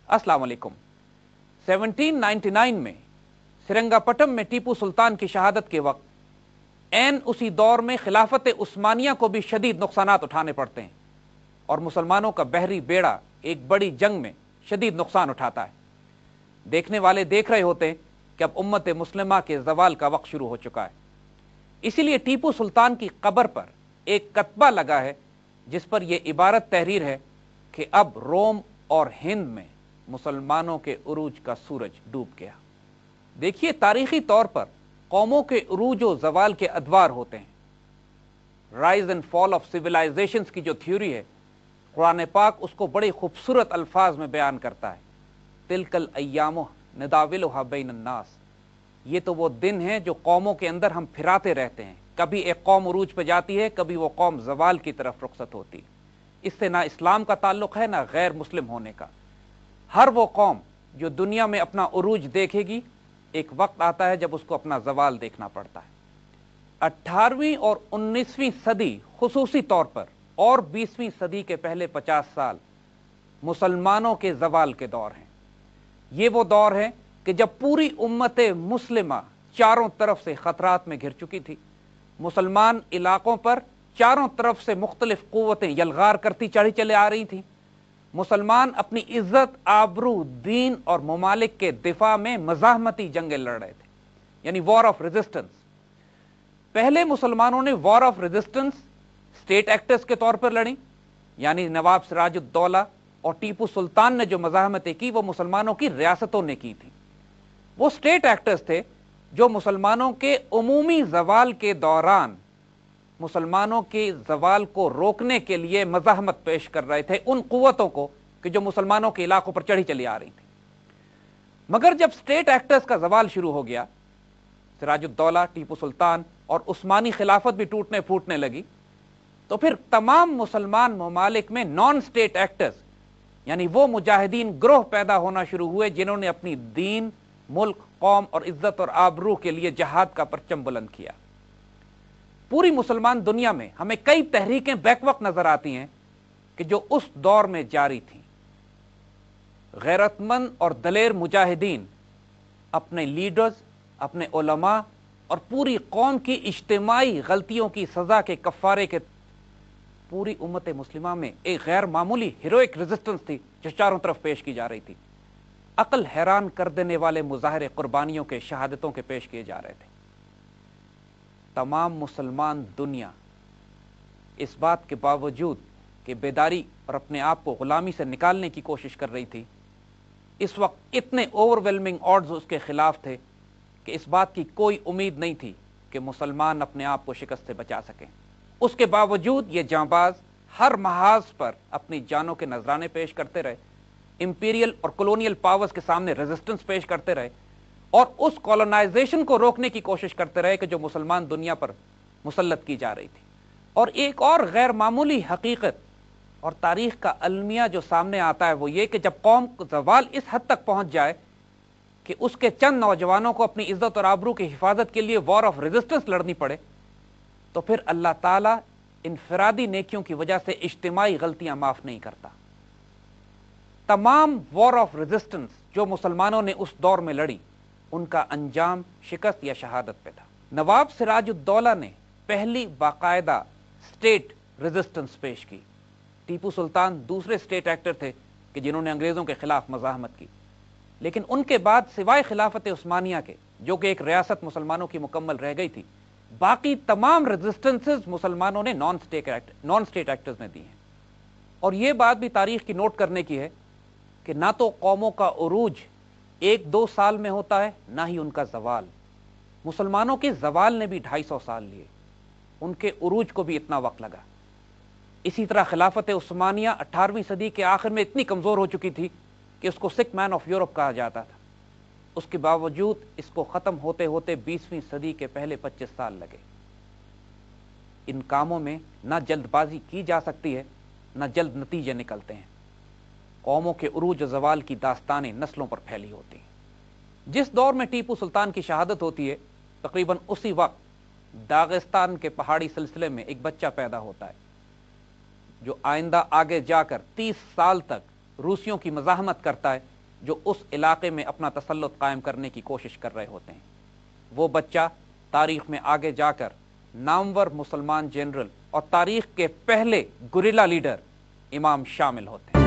अस्सलाम वालेकुम। 1799 में सेरिंगापटम में टीपू सुल्तान की शहादत के वक्त ऐन उसी दौर में खिलाफत उस्मानिया को भी शदीद नुकसानात उठाने पड़ते हैं और मुसलमानों का बहरी बेड़ा एक बड़ी जंग में शदीद नुकसान उठाता है। देखने वाले देख रहे होते हैं कि अब उम्मत मुस्लिमा के जवाल का वक्त शुरू हो चुका है। इसीलिए टीपू सुल्तान की कब्र पर एक कतबा लगा है जिस पर यह इबारत तहरीर है कि अब रोम और हिंद में मुसलमानों के उरूज का सूरज डूब गया। देखिए, तारीखी तौर पर कौमों के उरूज और जवाल के अदवार होते हैं। Rise and fall of civilizations की जो थ्योरी है, कुरान पाक उसको बड़े खूबसूरत अल्फाज में बयान करता है। तिलकल अय्यामो नदाविलुहा बैनन्नास, ये तो वो दिन हैं जो कौमों के अंदर हम फिराते रहते हैं। कभी एक कौम उरूज पर जाती है, कभी वो कौम जवाल की तरफ रुखसत होती है। इससे ना इस्लाम का ताल्लुक है ना गैर मुस्लिम होने का। हर वो कौम जो दुनिया में अपना उरूज देखेगी, एक वक्त आता है जब उसको अपना जवाल देखना पड़ता है। 18वीं और 19वीं सदी खुसूसी तौर पर और 20वीं सदी के पहले 50 साल मुसलमानों के जवाल के दौर हैं। ये वो दौर है कि जब पूरी उम्मत मुस्लिमा चारों तरफ से खतरात में घिर चुकी थी। मुसलमान इलाकों पर चारों तरफ से मुख्तलिफ कुव्वतें यलगार करती चढ़ी चले आ रही थी। मुसलमान अपनी इज्जत, आबरू, दीन और ममालिक के दिफा में मज़ाहमती जंगें लड़ रहे थे, यानी वॉर ऑफ रेजिस्टेंस। पहले मुसलमानों ने war of resistance state actors के तौर पर लड़ी, यानी नवाब सिराजुद्दौला और टीपू सुल्तान ने जो मज़ाहमतें की वो मुसलमानों की रियासतों ने की थी। वो स्टेट एक्टर्स थे जो मुसलमानों के उमूमी जवाल के दौरान मुसलमानों के जवाल को रोकने के लिए मज़ाहमत पेश कर रहे थे उन कुव्वतों को कि जो मुसलमानों के इलाकों पर चढ़ी चली आ रही थी। मगर जब स्टेट एक्टर्स का जवाल शुरू हो गया, सिराजुद्दौला, टीपू सुल्तान और उस्मानी खिलाफत भी टूटने फूटने लगी, तो फिर तमाम मुसलमान ममालिक में नॉन स्टेट एक्टर्स, यानी वो मुजाहिदीन ग्रोह पैदा होना शुरू हुए जिन्होंने अपनी दीन, मुल्क, कौम और इज्जत और आबरू के लिए जहाद का परचम बुलंद किया। पूरी मुसलमान दुनिया में हमें कई तहरीकें बैकवक्त नजर आती हैं कि जो उस दौर में जारी थीं। गैरतमंद और दलेर मुजाहिदीन अपने लीडर्स, अपने उलमा और पूरी कौम की इज्तिमाई गलतियों की सजा के कफ़ारे के पूरी उम्मत मुस्लिमा में एक गैर मामूली हीरोइक रेजिस्टेंस थी जो चारों तरफ पेश की जा रही थी। अकल हैरान कर देने वाले मुजाहरे कुर्बानियों के, शहादतों के पेश किए जा रहे थे। तमाम मुसलमान दुनिया इस बात के बावजूद कि बेदारी और अपने आप को गुलामी से निकालने की कोशिश कर रही थी, इस वक्त इतने ओवरवेलमिंग ऑड्स उसके खिलाफ थे कि इस बात की कोई उम्मीद नहीं थी कि मुसलमान अपने आप को शिकस्त से बचा सकें। उसके बावजूद ये जांबाज हर महाज पर अपनी जानों के नजराने पेश करते रहे, इंपीरियल और कॉलोनियल पावर्स के सामने रेजिस्टेंस पेश करते रहे और उस कॉलोनाइजेशन को रोकने की कोशिश करते रहे कि जो मुसलमान दुनिया पर मुसल्लत की जा रही थी। और एक और गैर मामूली हकीकत और तारीख का अलमिया जो सामने आता है वो ये कि जब कौम जवाल इस हद तक पहुंच जाए कि उसके चंद नौजवानों को अपनी इज्जत और आबरू की हिफाजत के लिए वॉर ऑफ रेजिस्टेंस लड़नी पड़े, तो फिर अल्लाह ताला इनफरादी नेकियों की वजह से इज्तिमाई गलतियां माफ नहीं करता। तमाम वॉर ऑफ रेजिस्टेंस जो मुसलमानों ने उस दौर में लड़ी, उनका अंजाम शिकस्त या शहादत पे था। नवाब सिराजुद्दौला ने पहली बाकायदा स्टेट रेजिस्टेंस पेश की। टीपू सुल्तान दूसरे स्टेट एक्टर थे कि जिन्होंने अंग्रेजों के खिलाफ मज़ाहमत की, लेकिन उनके बाद सिवाय खिलाफत उस्मानिया के, जो कि एक रियासत मुसलमानों की मुकम्मल रह गई थी, बाकी तमाम रेजिस्टेंसेस मुसलमानों ने नॉन स्टेट एक्टर्स ने दी हैं। और यह बात भी तारीख की नोट करने की है कि ना तो कौमों का उरूज 1-2 साल में होता है, ना ही उनका जवाल। मुसलमानों के जवाल ने भी 250 साल लिए, उनके उरूज को भी इतना वक्त लगा। इसी तरह खिलाफत उस्मानिया 18वीं सदी के आखिर में इतनी कमजोर हो चुकी थी कि उसको सिक मैन ऑफ यूरोप कहा जाता था। उसके बावजूद इसको खत्म होते होते 20वीं सदी के पहले 25 साल लगे। इन कामों में ना जल्दबाजी की जा सकती है, ना जल्द नतीजे निकलते हैं। कौमों के उरूज जवाल की दास्तानें नस्लों पर फैली होती हैं। जिस दौर में टीपू सुल्तान की शहादत होती है, तकरीबन उसी वक्त दागिस्तान के पहाड़ी सिलसिले में एक बच्चा पैदा होता है जो आइंदा आगे जाकर 30 साल तक रूसियों की मज़ाहमत करता है جو اس علاقے میں اپنا تسلط قائم کرنے کی کوشش کر رہے ہوتے ہیں۔ وہ بچہ تاریخ میں آگے جا کر نامور مسلمان جنرل اور تاریخ کے پہلے گوریلا لیڈر امام شامل ہوتے ہیں۔